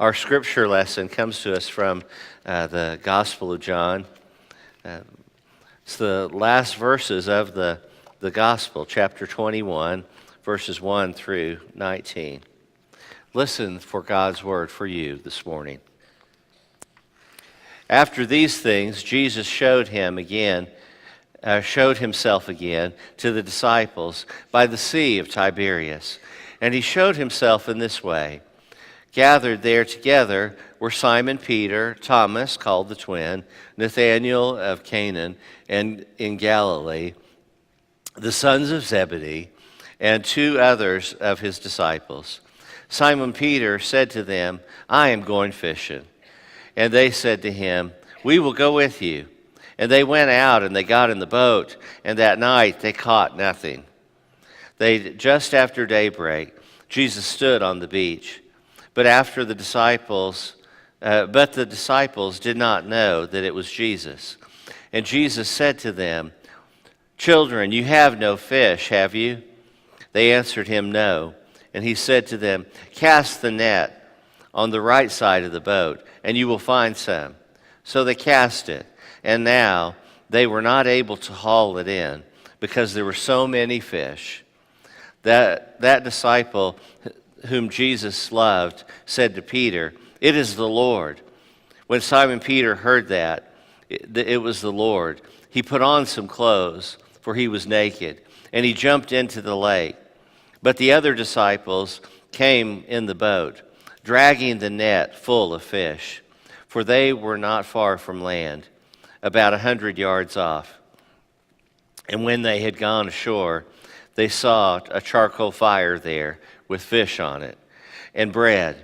Our scripture lesson comes to us from the Gospel of John. It's the last verses of the Gospel, chapter 21, verses 1 through 19. Listen for God's word for you this morning. After these things, Jesus showed himself again to the disciples by the Sea of Tiberias. And he showed himself in this way. Gathered there together were Simon Peter, Thomas, called the twin, Nathanael of Canaan and in Galilee, the sons of Zebedee, and two others of his disciples. Simon Peter said to them, "I am going fishing." And they said to him, "We will go with you." And they went out and they got in the boat, and that night they caught nothing. Just after daybreak, Jesus stood on the beach. But the disciples did not know that it was Jesus. And Jesus said to them, "Children, you have no fish, have you?" They answered him, "No." And he said to them, "Cast the net on the right side of the boat, and you will find some." So they cast it, and now they were not able to haul it in, because there were so many fish. That disciple whom Jesus loved said to Peter, "It is the Lord." When Simon Peter heard that it was the Lord, he put on some clothes, for he was naked, and he jumped into the lake. But the other disciples came in the boat, dragging the net full of fish, for they were not far from land, about 100 yards off. And when they had gone ashore, they saw a charcoal fire there with fish on it and bread.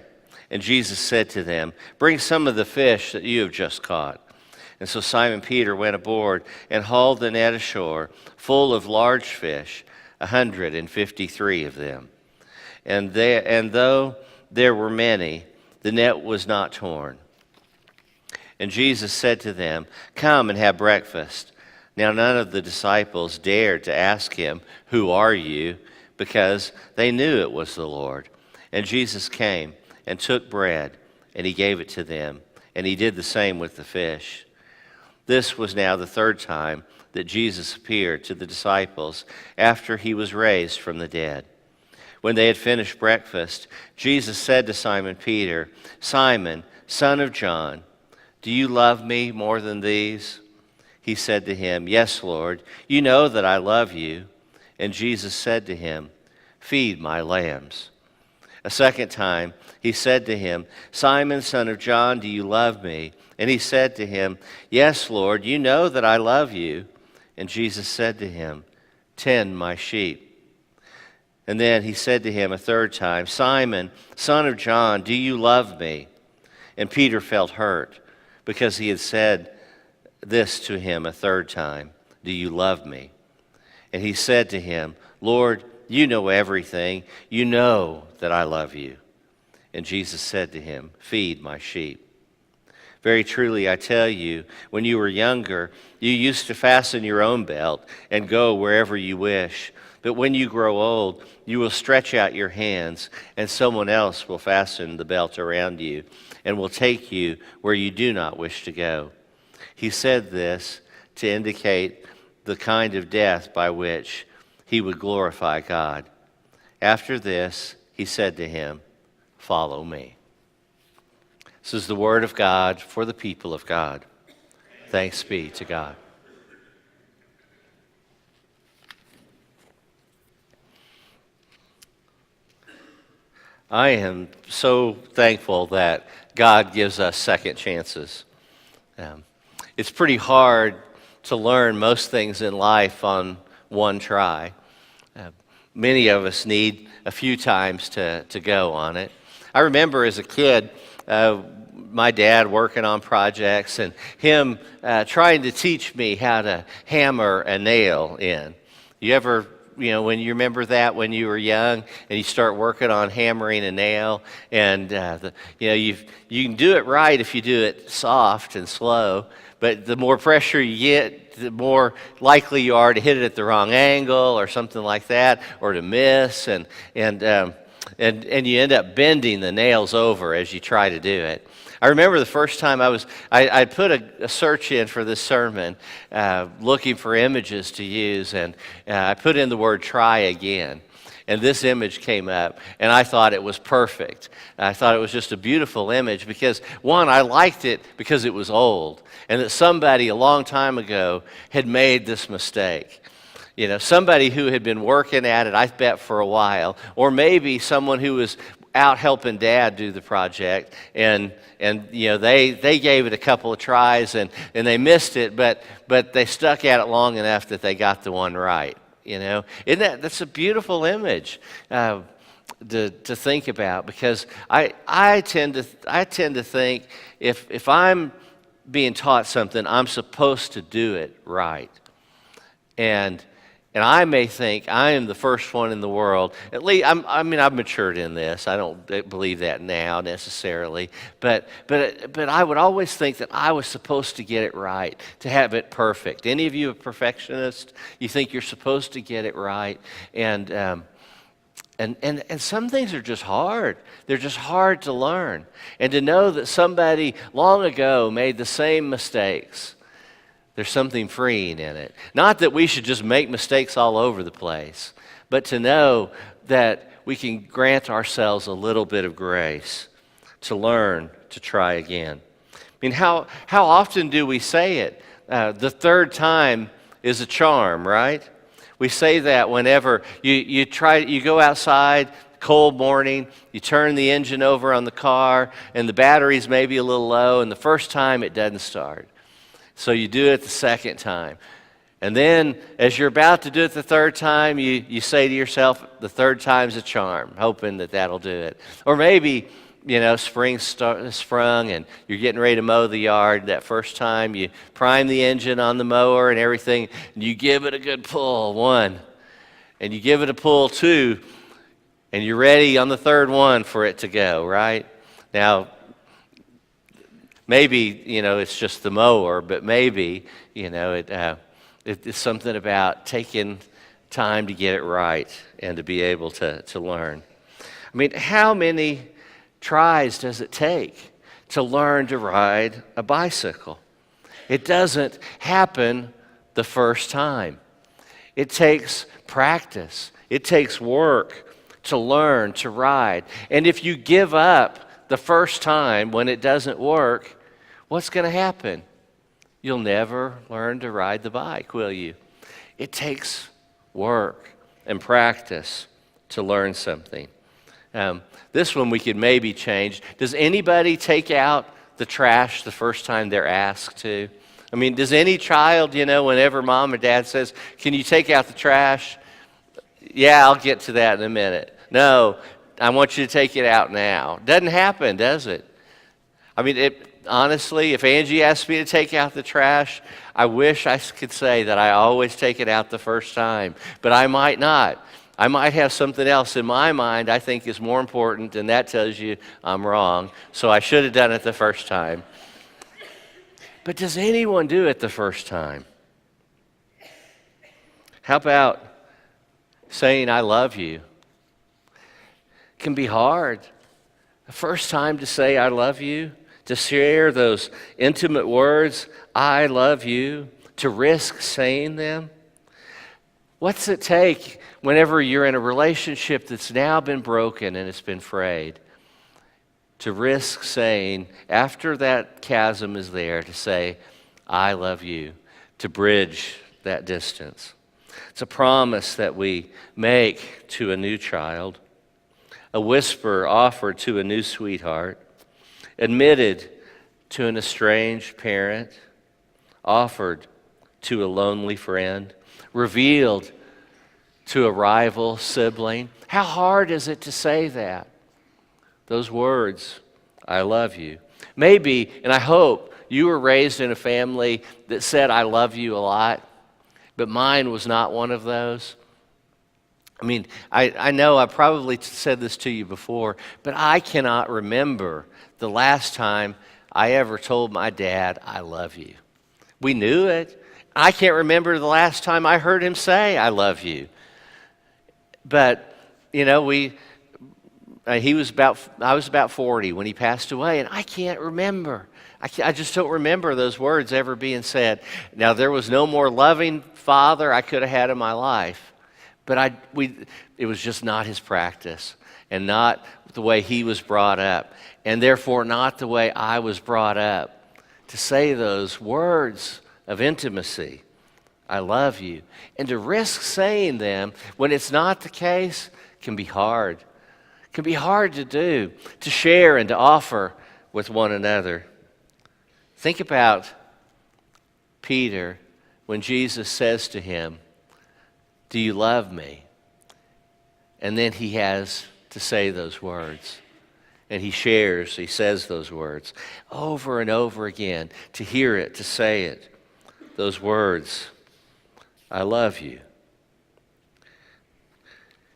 And Jesus said to them, "Bring some of the fish that you have just caught." And so Simon Peter went aboard and hauled the net ashore, full of large fish, 153 of them. And though there were many, the net was not torn. And Jesus said to them, "Come and have breakfast." Now none of the disciples dared to ask him, "Who are you?" because they knew it was the Lord. And Jesus came and took bread, and he gave it to them, and he did the same with the fish. This was now the third time that Jesus appeared to the disciples after he was raised from the dead. When they had finished breakfast, Jesus said to Simon Peter, "Simon, son of John, do you love me more than these?" He said to him, "Yes, Lord, you know that I love you." And Jesus said to him, "Feed my lambs." A second time he said to him, "Simon, son of John, do you love me?" And he said to him, "Yes, Lord, you know that I love you." And Jesus said to him, "Tend my sheep." And then he said to him a third time, "Simon, son of John, do you love me?" And Peter felt hurt because he had said this to him a third time, "Do you love me?" And he said to him, "Lord, you know everything. You know that I love you." And Jesus said to him, "Feed my sheep. Very truly, I tell you, when you were younger, you used to fasten your own belt and go wherever you wish. But when you grow old, you will stretch out your hands, and someone else will fasten the belt around you and will take you where you do not wish to go." He said this to indicate the kind of death by which he would glorify God. After this, he said to him, "Follow me." This is the word of God for the people of God. Thanks be to God. I am so thankful that God gives us second chances. It's pretty hard to learn most things in life on one try. Many of us need a few times to go on it. I remember as a kid, my dad working on projects and him trying to teach me how to hammer a nail in. You ever, when you remember that when you were young and you start working on hammering a nail, and you can do it right if you do it soft and slow, but the more pressure you get, the more likely you are to hit it at the wrong angle or something like that, or to miss. And and you end up bending the nails over as you try to do it. I remember the first time I put a search in for this sermon, looking for images to use, and I put in the word try again. And this image came up, and I thought it was perfect. I thought it was just a beautiful image because, one, I liked it because it was old, and that somebody a long time ago had made this mistake. You know, somebody who had been working at it, I bet, for a while, or maybe someone who was out helping Dad do the project, and you know, they gave it a couple of tries, and they missed it, but they stuck at it long enough that they got the one right. You know, that's a beautiful image to think about, because I tend to think if I'm being taught something, I'm supposed to do it right, and I may think I am the first one in the world. At least I've matured in this. I don't believe that now necessarily, but I would always think that I was supposed to get it right, to have it perfect. Any of you a perfectionist? You think you're supposed to get it right, and some things are just hard. They're just hard to learn, and to know that somebody long ago made the same mistakes. There's something freeing in it. Not that we should just make mistakes all over the place, but to know that we can grant ourselves a little bit of grace to learn to try again. I mean, how often do we say it? The third time is a charm, right? We say that whenever you go outside, cold morning, you turn the engine over on the car, and the battery's maybe a little low, and the first time it doesn't start. So you do it the second time. And then as you're about to do it the third time, you say to yourself, the third time's a charm, hoping that that'll do it. Or maybe, you know, spring sprung and you're getting ready to mow the yard. That first time you prime the engine on the mower and everything, and you give it a good pull, one. And you give it a pull, two, and you're ready on the third one for it to go, right? Now, maybe, you know, it's just the mower, but maybe, you know, it's something about taking time to get it right and to be able to learn. I mean, how many tries does it take to learn to ride a bicycle? It doesn't happen the first time. It takes practice. It takes work to learn to ride. And if you give up the first time when it doesn't work, what's going to happen? You'll never learn to ride the bike, will you? It takes work and practice to learn something. This one we could maybe change. Does anybody take out the trash the first time they're asked to? I mean, does any child, you know, whenever mom or dad says, "Can you take out the trash?" "Yeah, I'll get to that in a minute." "No, I want you to take it out now." Doesn't happen, does it? I mean, honestly, if Angie asked me to take out the trash, I wish I could say that I always take it out the first time, but I might not. I might have something else in my mind I think is more important, and that tells you I'm wrong, so I should have done it the first time. But does anyone do it the first time? How about saying I love you? It can be hard. The first time to say I love you, to share those intimate words, I love you, to risk saying them. What's it take whenever you're in a relationship that's now been broken and it's been frayed, to risk saying, after that chasm is there, to say, I love you, to bridge that distance? It's a promise that we make to a new child, a whisper offered to a new sweetheart, admitted to an estranged parent, offered to a lonely friend, revealed to a rival sibling. How hard is it to say that? Those words, I love you. Maybe, and I hope, you were raised in a family that said I love you a lot, but mine was not one of those. I mean, I know I probably said this to you before, but I cannot remember the last time I ever told my dad, I love you. We knew it. I can't remember the last time I heard him say, I love you. But, you know, I was about 40 when he passed away, and I can't remember. I just don't remember those words ever being said. Now, there was no more loving father I could have had in my life, but it was just not his practice and not the way he was brought up, and therefore not the way I was brought up to say those words of intimacy. I love you. And to risk saying them when it's not the case can be hard. It can be hard to do, to share and to offer with one another. Think about Peter when Jesus says to him, "Do you love me?" And then he has to say those words. And he says those words over and over again, to hear it, to say it. Those words, I love you.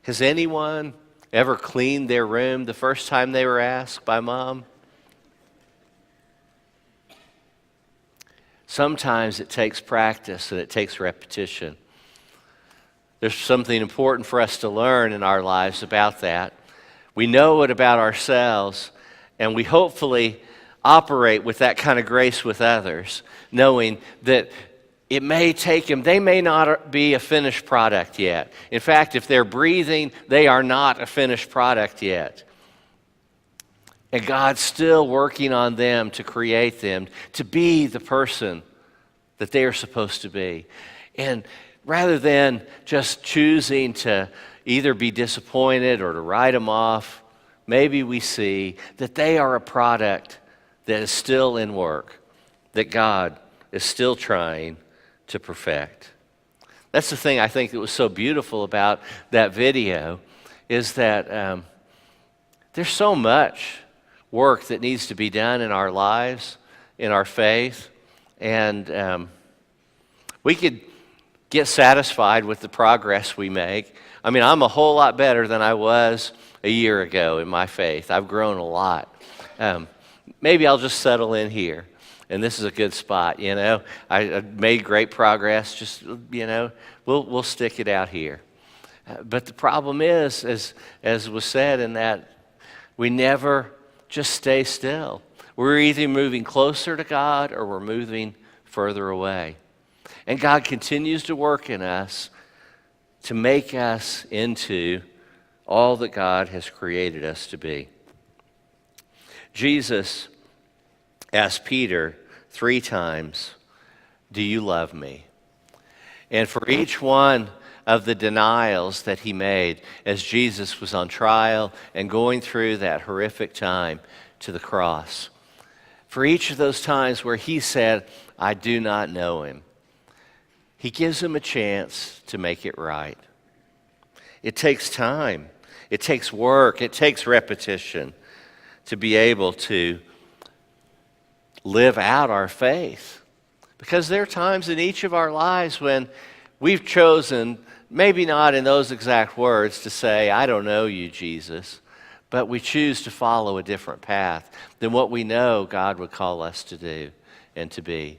Has anyone ever cleaned their room the first time they were asked by mom? Sometimes it takes practice and it takes repetition. There's something important for us to learn in our lives about that. We know it about ourselves, and we hopefully operate with that kind of grace with others, knowing that it may take them, they may not be a finished product yet. In fact, if they're breathing, they are not a finished product yet. And God's still working on them to create them to be the person that they are supposed to be. And rather than just choosing to either be disappointed or to write them off, maybe we see that they are a product that is still in work, that God is still trying to perfect. That's the thing I think that was so beautiful about that video, is that there's so much work that needs to be done in our lives, in our faith, and we could get satisfied with the progress we make. I mean, I'm a whole lot better than I was a year ago in my faith. I've grown a lot. Maybe I'll just settle in here, and this is a good spot, you know. I made great progress, just, you know, we'll stick it out here. But the problem is, as was said in that, we never just stay still. We're either moving closer to God or we're moving further away. And God continues to work in us to make us into all that God has created us to be. Jesus asked Peter 3 times, "Do you love me?" And for each one of the denials that he made as Jesus was on trial and going through that horrific time to the cross, for each of those times where he said, "I do not know him," he gives him a chance to make it right. It takes time. It takes work. It takes repetition to be able to live out our faith. Because there are times in each of our lives when we've chosen, maybe not in those exact words, to say, "I don't know you, Jesus," but we choose to follow a different path than what we know God would call us to do and to be.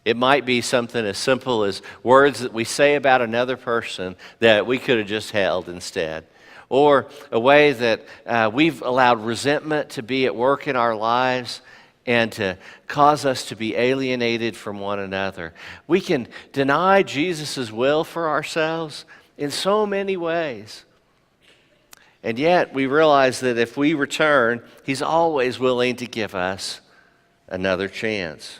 It might be something as simple as words that we say about another person that we could have just held instead. Or a way that we've allowed resentment to be at work in our lives and to cause us to be alienated from one another. We can deny Jesus' will for ourselves in so many ways. And yet we realize that if we return, he's always willing to give us another chance.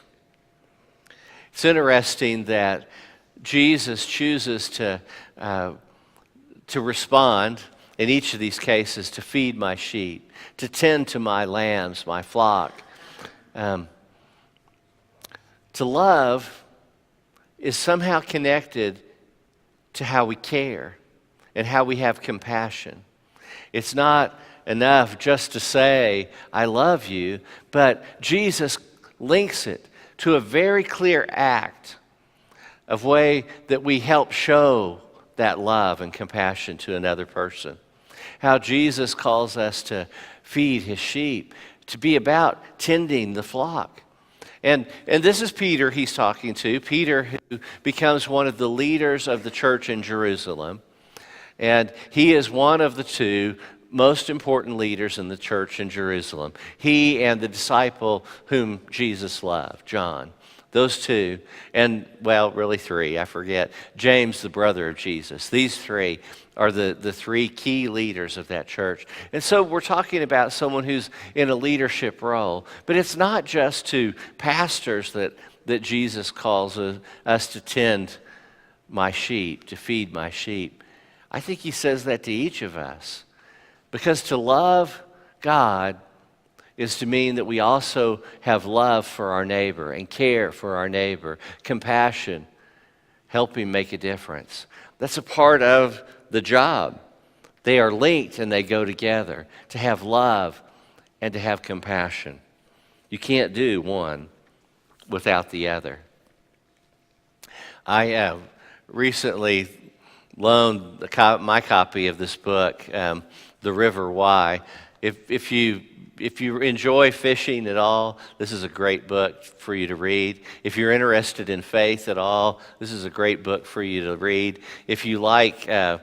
It's interesting that Jesus chooses to respond in each of these cases, to feed my sheep, to tend to my lambs, my flock. To love is somehow connected to how we care and how we have compassion. It's not enough just to say, "I love you," but Jesus links it to a very clear act of way that we help show that love and compassion to another person. How Jesus calls us to feed his sheep, to be about tending the flock. And this is Peter he's talking to, Peter who becomes one of the leaders of the church in Jerusalem. And he is one of the 2 most important leaders in the church in Jerusalem. He and the disciple whom Jesus loved, John. Those two, and well, really three, I forget. James, the brother of Jesus. These three are the three key leaders of that church. And so we're talking about someone who's in a leadership role. But it's not just to pastors that Jesus calls us to tend my sheep, to feed my sheep. I think he says that to each of us. Because to love God is to mean that we also have love for our neighbor and care for our neighbor, compassion, helping make a difference. That's a part of the job. They are linked and they go together, to have love and to have compassion. You can't do one without the other. I recently loaned my copy of this book, The River Why. If you enjoy fishing at all, this is a great book for you to read. If you're interested in faith at all, this is a great book for you to read. If you like kind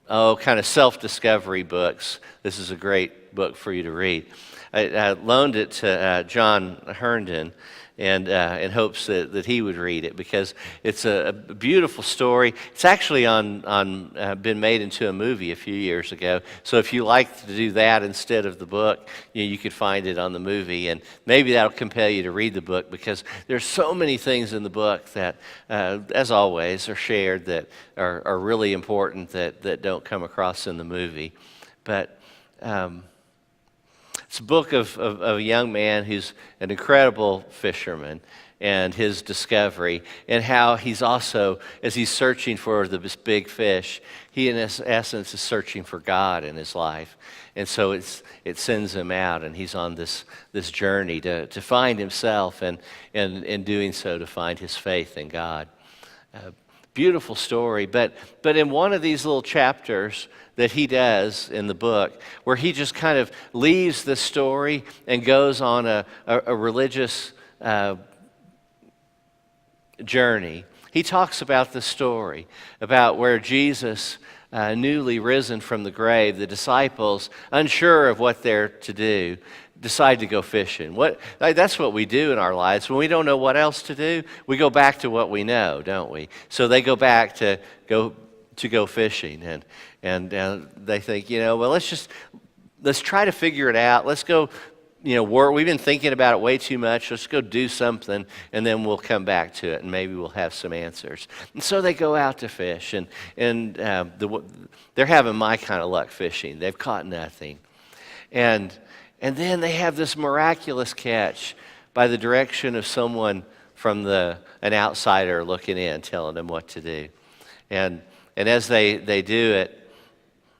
of self-discovery books, this is a great book for you to read. I loaned it to John Herndon and in hopes that he would read it, because it's a beautiful story. It's actually been made into a movie a few years ago. So if you like to do that instead of the book, you could find it on the movie, and maybe that'll compel you to read the book, because there's so many things in the book that, as always, are shared that are really important that don't come across in the movie. But it's a book of a young man who's an incredible fisherman, and his discovery, and how he's also, as he's searching for this big fish, he in essence is searching for God in his life. And so it sends him out, and he's on this journey to find himself, and in doing so to find his faith in God. Beautiful story, but in one of these little chapters that he does in the book, where he just kind of leaves the story and goes on a religious journey, he talks about the story, about where Jesus, newly risen from the grave, the disciples, unsure of what they're to do, decide to go fishing. That's what we do in our lives. When we don't know what else to do, we go back to what we know, don't we? So they go back to go fishing, and they think, well, let's try to figure it out. Let's go, we've been thinking about it way too much. Let's go do something, and then we'll come back to it, and maybe we'll have some answers. And so they go out to fish, and they're having my kind of luck fishing. They've caught nothing, and then they have this miraculous catch by the direction of someone from an outsider looking in, telling them what to do. And as they do it,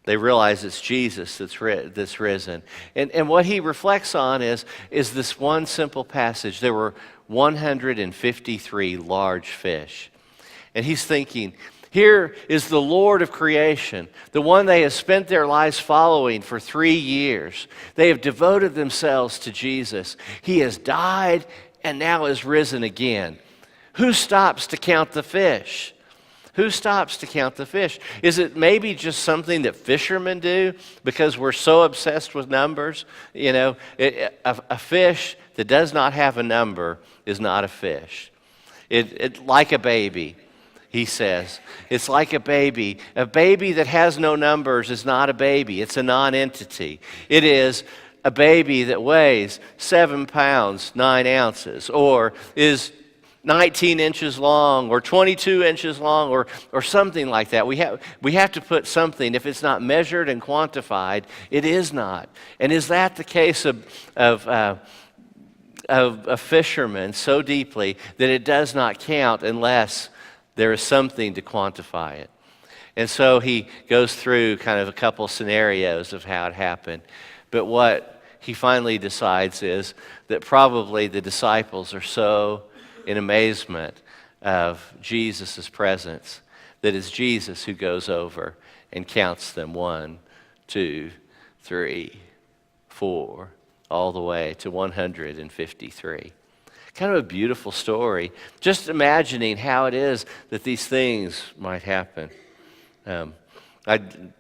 they realize it's Jesus that's risen. And what he reflects on is this one simple passage. There were 153 large fish. And he's thinking, here is the Lord of creation, the one they have spent their lives following for 3 years. They have devoted themselves to Jesus. He has died and now is risen again. Who stops to count the fish? Who stops to count the fish? Is it maybe just something that fishermen do because we're so obsessed with numbers? A fish that does not have a number is not a fish. It's like a baby, he says. It's like a baby. A baby that has no numbers is not a baby. It's a non-entity. It is a baby that weighs 7 pounds, 9 ounces, or is 19 inches long or 22 inches long or something like that. We have to put something. If it's not measured and quantified, it is not. And is that the case of a fisherman so deeply that it does not count unless there is something to quantify it? And so he goes through kind of a couple scenarios of how it happened. But what he finally decides is that probably the disciples are so in amazement of Jesus' presence that it's Jesus who goes over and counts them 1, 2, 3, 4, all the way to 153. Kind of a beautiful story. Just imagining how it is that these things might happen. One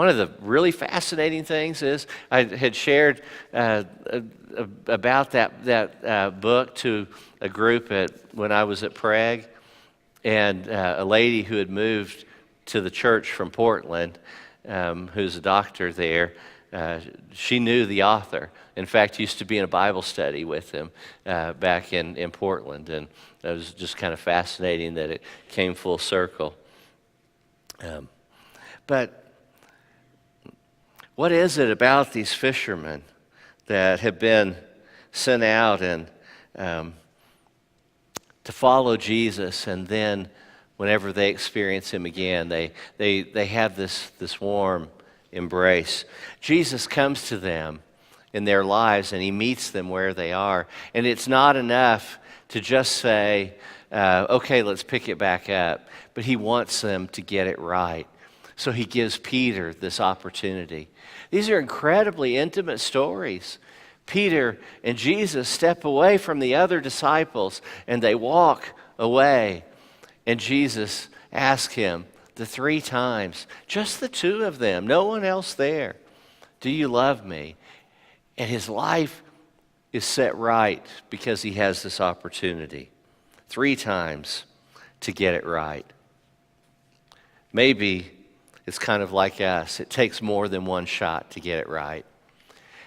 of the really fascinating things is I had shared about that book to a group when I was at Prague, and a lady who had moved to the church from Portland, who's a doctor there. She knew the author. In fact, used to be in a Bible study with him back in Portland, and it was just kind of fascinating that it came full circle. But what is it about these fishermen that have been sent out and to follow Jesus, and then whenever they experience him again, they have this warm embrace? Jesus comes to them in their lives, and he meets them where they are. And it's not enough to just say, okay, let's pick it back up. But he wants them to get it right. So he gives Peter this opportunity. These are incredibly intimate stories. Peter and Jesus step away from the other disciples, and they walk away. And Jesus asks him the 3 times, just the 2 of them, no one else there, do you love me? And his life is set right because he has this opportunity 3 times to get it right. Maybe it's kind of like us. It takes more than one shot to get it right.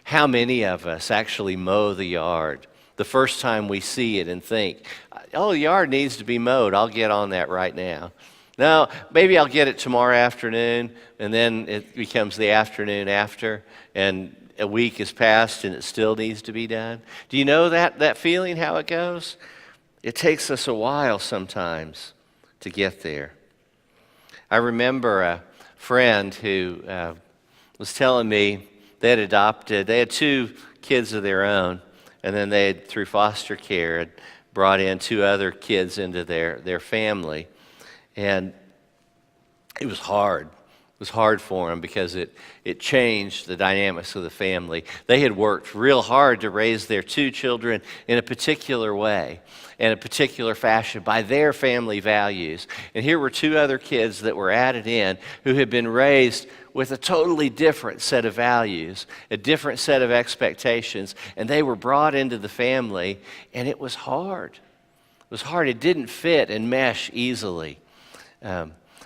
How many of us actually mow the yard the first time we see it and think, oh, the yard needs to be mowed. I'll get on that right now. No, maybe I'll get it tomorrow afternoon, and then it becomes the afternoon after, and a week has passed and it still needs to be done. Do you know that feeling, how it goes? It takes us a while sometimes to get there. I remember a friend who was telling me they had 2 kids of their own, and then they had, through foster care, had brought in 2 other kids into their family. And it was hard. It was hard for them because it changed the dynamics of the family. They had worked real hard to raise their 2 children in a particular way, in a particular fashion, by their family values. And here were 2 other kids that were added in who had been raised with a totally different set of values, a different set of expectations, and they were brought into the family, and it was hard. It was hard. It didn't fit and mesh easily.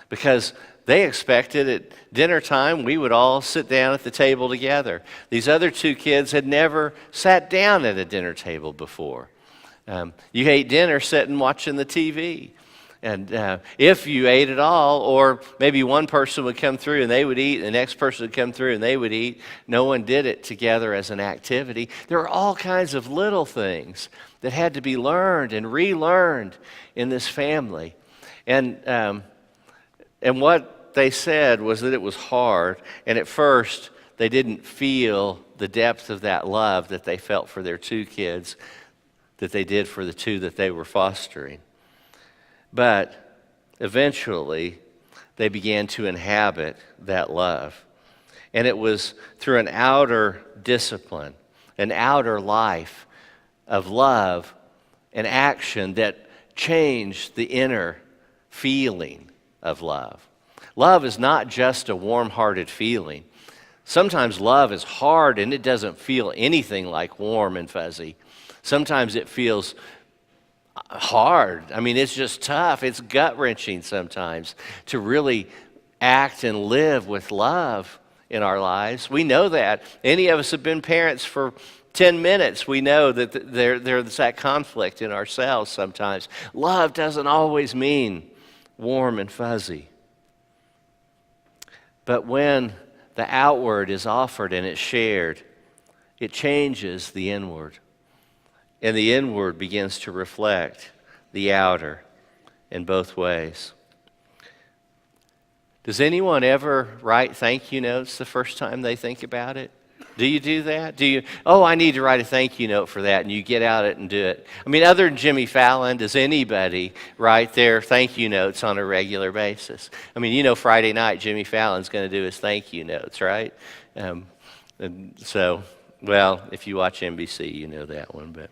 Because they expected at dinner time we would all sit down at the table together. These other 2 kids had never sat down at a dinner table before. You ate dinner sitting watching the TV. And if you ate at all, or maybe one person would come through and they would eat, and the next person would come through and they would eat, no one did it together as an activity. There were all kinds of little things that had to be learned and relearned in this family. And what they said was that it was hard, and at first they didn't feel the depth of that love that they felt for their 2 kids that they did for the 2 that they were fostering. But eventually they began to inhabit that love. And it was through an outer discipline, an outer life of love and action that changed the inner feeling of love. Love is not just a warm-hearted feeling. Sometimes love is hard and it doesn't feel anything like warm and fuzzy. Sometimes it feels hard. I mean, it's just tough. It's gut-wrenching sometimes to really act and live with love in our lives. We know that. Any of us have been parents for 10 minutes. We know that there's that conflict in ourselves sometimes. Love doesn't always mean warm and fuzzy. But when the outward is offered and it's shared, it changes the inward. And the inward begins to reflect the outer in both ways. Does anyone ever write thank you notes the first time they think about it? Do you do that? Do you, oh, I need to write a thank you note for that, and you get out it and do it? I mean, other than Jimmy Fallon, does anybody write their thank you notes on a regular basis? I mean, you know, Friday night, Jimmy Fallon's going to do his thank you notes, right? And so, well, if you watch NBC, you know that one, but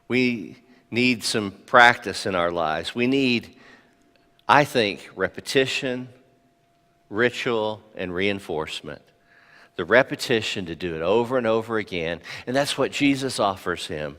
we need some practice in our lives. We need I think repetition, ritual, and reinforcement. The repetition to do it over and over again, and that's what Jesus offers him.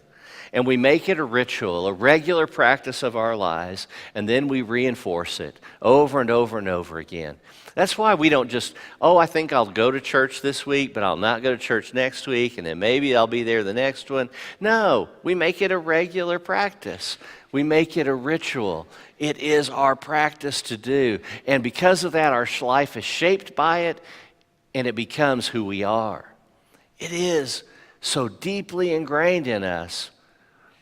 And we make it a ritual, a regular practice of our lives, and then we reinforce it over and over and over again. That's why we don't just, I think I'll go to church this week, but I'll not go to church next week, and then maybe I'll be there the next one. No, we make it a regular practice. We make it a ritual. It is our practice to do. And because of that, our life is shaped by it, and it becomes who we are. It is so deeply ingrained in us.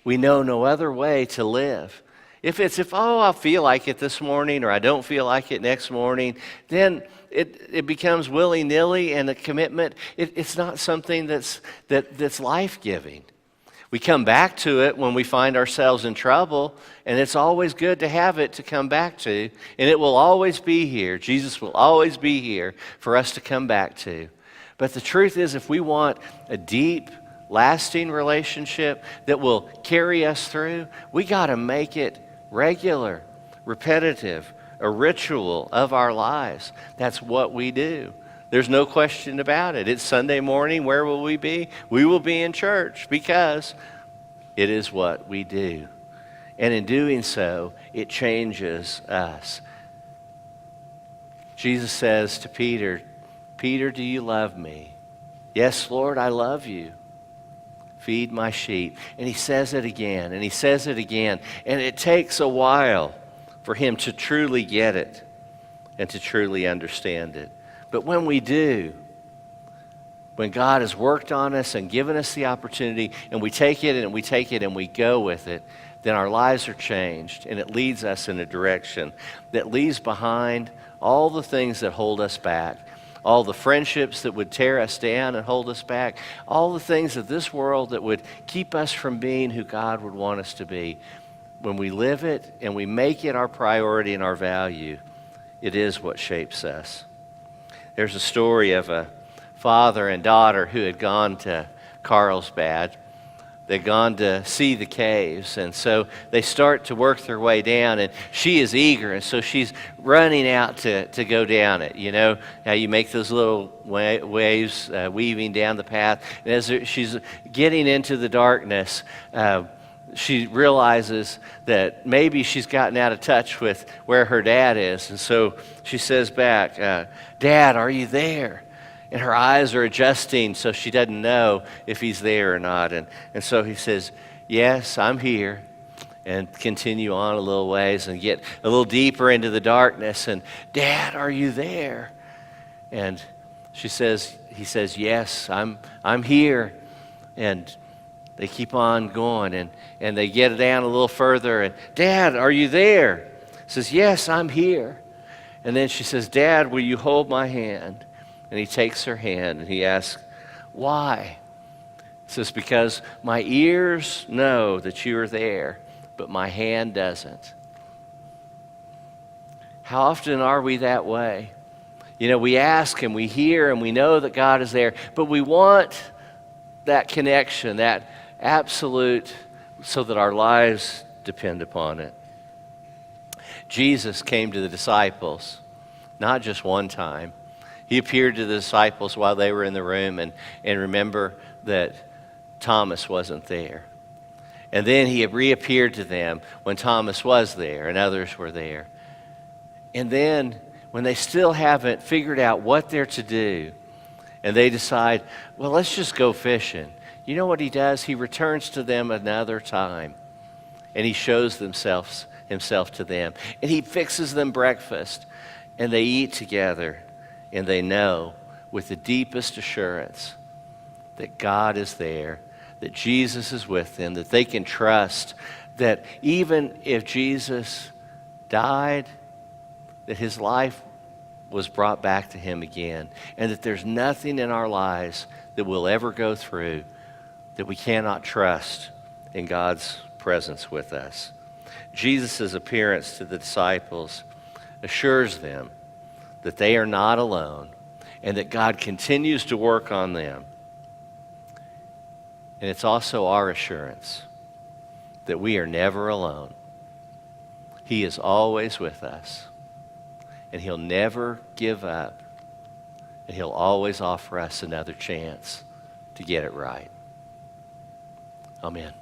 We know no other way to live. If I feel like it this morning or I don't feel like it next morning, then it becomes willy-nilly, and a commitment, it's not something that's life-giving. We come back to it when we find ourselves in trouble, and it's always good to have it to come back to, and it will always be here. Jesus will always be here for us to come back to. But the truth is, if we want a deep, lasting relationship that will carry us through, we got to make it regular, repetitive, a ritual of our lives. That's what we do. There's no question about it. It's Sunday morning. Where will we be? We will be in church, because it is what we do. And in doing so, it changes us. Jesus says to Peter, "Peter, do you love me?" "Yes, Lord, I love you. Feed my sheep." And he says it again, and he says it again. And it takes a while for him to truly get it and to truly understand it. But when we do, when God has worked on us and given us the opportunity, and we take it and we take it and we go with it, then our lives are changed, and it leads us in a direction that leaves behind all the things that hold us back. All the friendships that would tear us down and hold us back. All the things of this world that would keep us from being who God would want us to be. When we live it and we make it our priority and our value, it is what shapes us. There's a story of a father and daughter who had gone to Carlsbad. They'd gone to see the caves, and so they start to work their way down, and she is eager, and so she's running out to go down it. You know how you make those little waves weaving down the path, and as she's getting into the darkness, she realizes that maybe she's gotten out of touch with where her dad is, and so she says back, "Dad, are you there?" And her eyes are adjusting, so she doesn't know if he's there or not. And so he says, "Yes, I'm here." And continue on a little ways and get a little deeper into the darkness. And, "Dad, are you there?" And he says, "Yes, I'm here." And they keep on going, and they get down a little further. And, "Dad, are you there?" He says, "Yes, I'm here." And then she says, "Dad, will you hold my hand?" And he takes her hand and he asks, "Why?" He says, "Because my ears know that you are there, but my hand doesn't." How often are we that way? You know, we ask and we hear and we know that God is there, but we want that connection, that absolute, so that our lives depend upon it. Jesus came to the disciples, not just one time. He appeared to the disciples while they were in the room, and remember that Thomas wasn't there. And then he reappeared to them when Thomas was there and others were there. And then when they still haven't figured out what they're to do, and they decide, well, let's just go fishing. You know what he does? He returns to them another time, and he shows himself to them. And he fixes them breakfast, and they eat together. And they know with the deepest assurance that God is there, that Jesus is with them, that they can trust that even if Jesus died, that his life was brought back to him again, and that there's nothing in our lives that we'll ever go through that we cannot trust in God's presence with us. Jesus' appearance to the disciples assures them that they are not alone, and that God continues to work on them. And it's also our assurance that we are never alone. He is always with us, and he'll never give up, and he'll always offer us another chance to get it right. Amen.